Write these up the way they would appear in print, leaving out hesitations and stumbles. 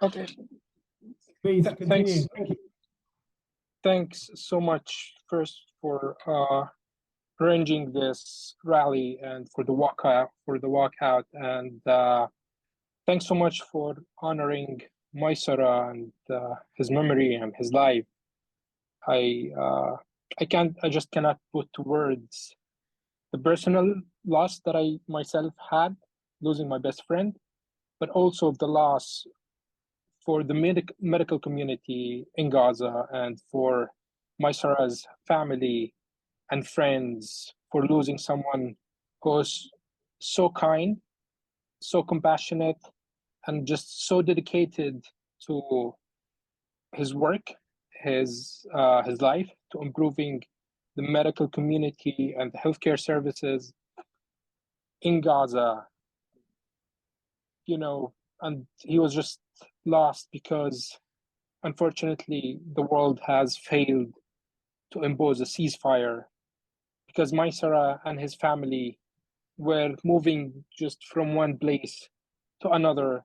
Okay. Please continue. Thanks. Thank you. Thanks so much first for arranging this rally and for the walkout, and thanks so much for honoring Maisara and his memory and his life. I just cannot put to words the personal loss that I myself had, losing my best friend, but also the loss for the medical community in Gaza and for Maisara's family and friends, for losing someone who was so kind, so compassionate, and just so dedicated to his work, his life, to improving the medical community and the healthcare services in Gaza. You know, and he was just lost because, unfortunately, the world has failed to impose a ceasefire, because Maisara and his family were moving just from one place to another,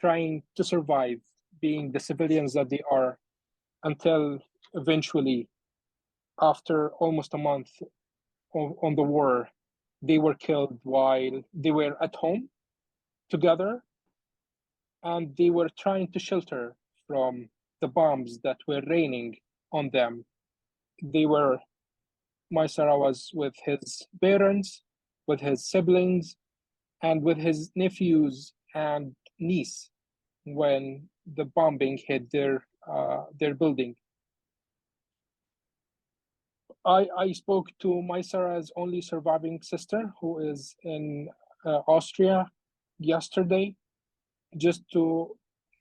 trying to survive, being the civilians that they are, until eventually, after almost a month on the war, they were killed while they were at home together, and they were trying to shelter from the bombs that were raining on them. Maisara was with his parents, with his siblings, and with his nephews and niece when the bombing hit their building. I spoke to Maisara's only surviving sister, who is in Austria, yesterday, just to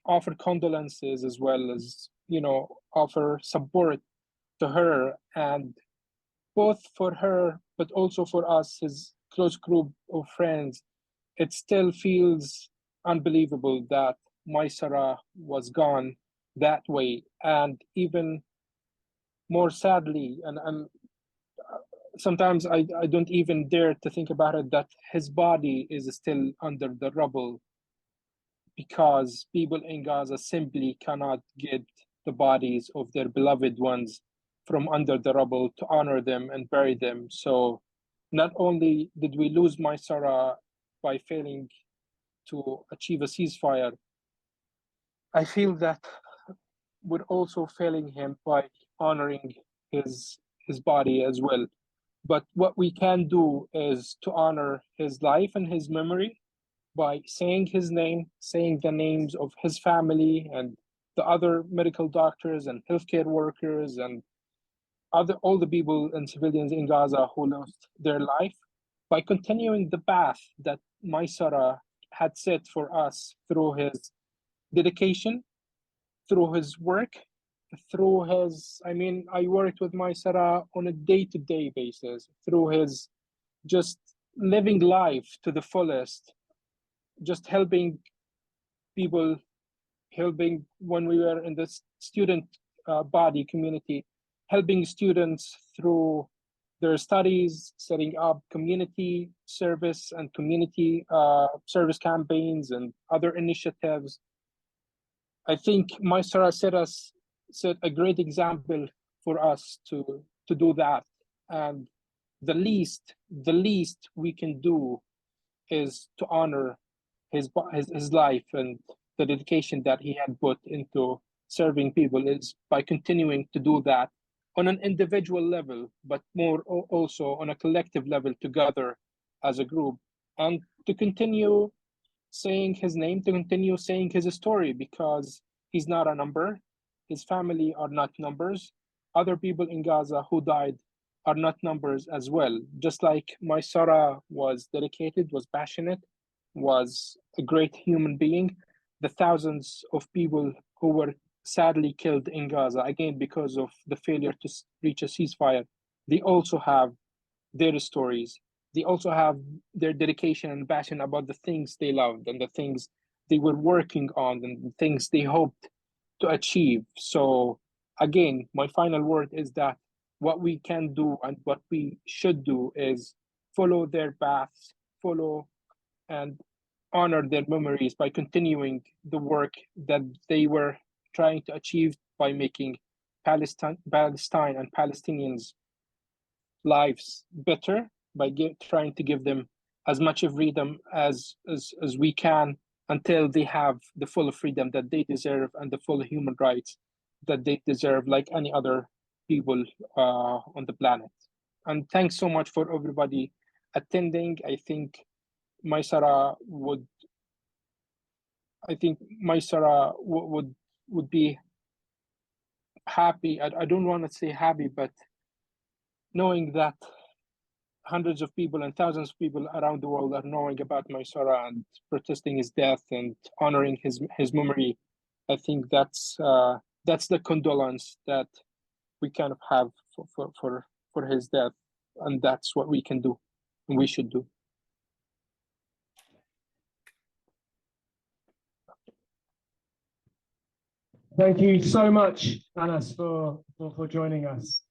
offer condolences, as well as, offer support to her, and both for her but also for us, his close group of friends. It still feels unbelievable that Maisara was gone that way, and even more sadly, and sometimes I don't even dare to think about it, that his body is still under the rubble, because people in Gaza simply cannot get the bodies of their beloved ones from under the rubble to honor them and bury them. So not only did we lose Maisara by failing to achieve a ceasefire, I feel that we're also failing him by honoring his body as well. But what we can do is to honor his life and his memory by saying his name, saying the names of his family and the other medical doctors and healthcare workers and all the people and civilians in Gaza who lost their life, by continuing the path that Maisara had set for us through his dedication, through his work, through his, I worked with Maisara on a day-to-day basis, through his just living life to the fullest, just helping people, helping when we were in the student body community, helping students through their studies, setting up community service and community service campaigns and other initiatives. I think Maisara set a great example for us to do that. And the least we can do is to honor his life and the dedication that he had put into serving people, is by continuing to do that on an individual level, but more also on a collective level together as a group, and to continue saying his name, to continue saying his story, because he's not a number. His family are not numbers. Other people in Gaza who died are not numbers as well. Just like Maisara was dedicated, was passionate, was a great human being, the thousands of people who were sadly killed in Gaza, again, because of the failure to reach a ceasefire, they also have their stories. They also have their dedication and passion about the things they loved and the things they were working on and the things they hoped to achieve. So again, my final word is that what we can do and what we should do is follow their paths, follow and honor their memories by continuing the work that they were trying to achieve by making Palestine and Palestinians' lives better, by trying to give them as much of freedom as we can until they have the full freedom that they deserve and the full human rights that they deserve, like any other people on the planet. And thanks so much for everybody attending. I think Maisara would be happy. I don't want to say happy, but knowing that hundreds of people and thousands of people around the world are knowing about Maisara and protesting his death and honoring his memory, I think that's the condolence that we kind of have for his death, and that's what we can do and we should do. Thank you so much, Anas, for joining us.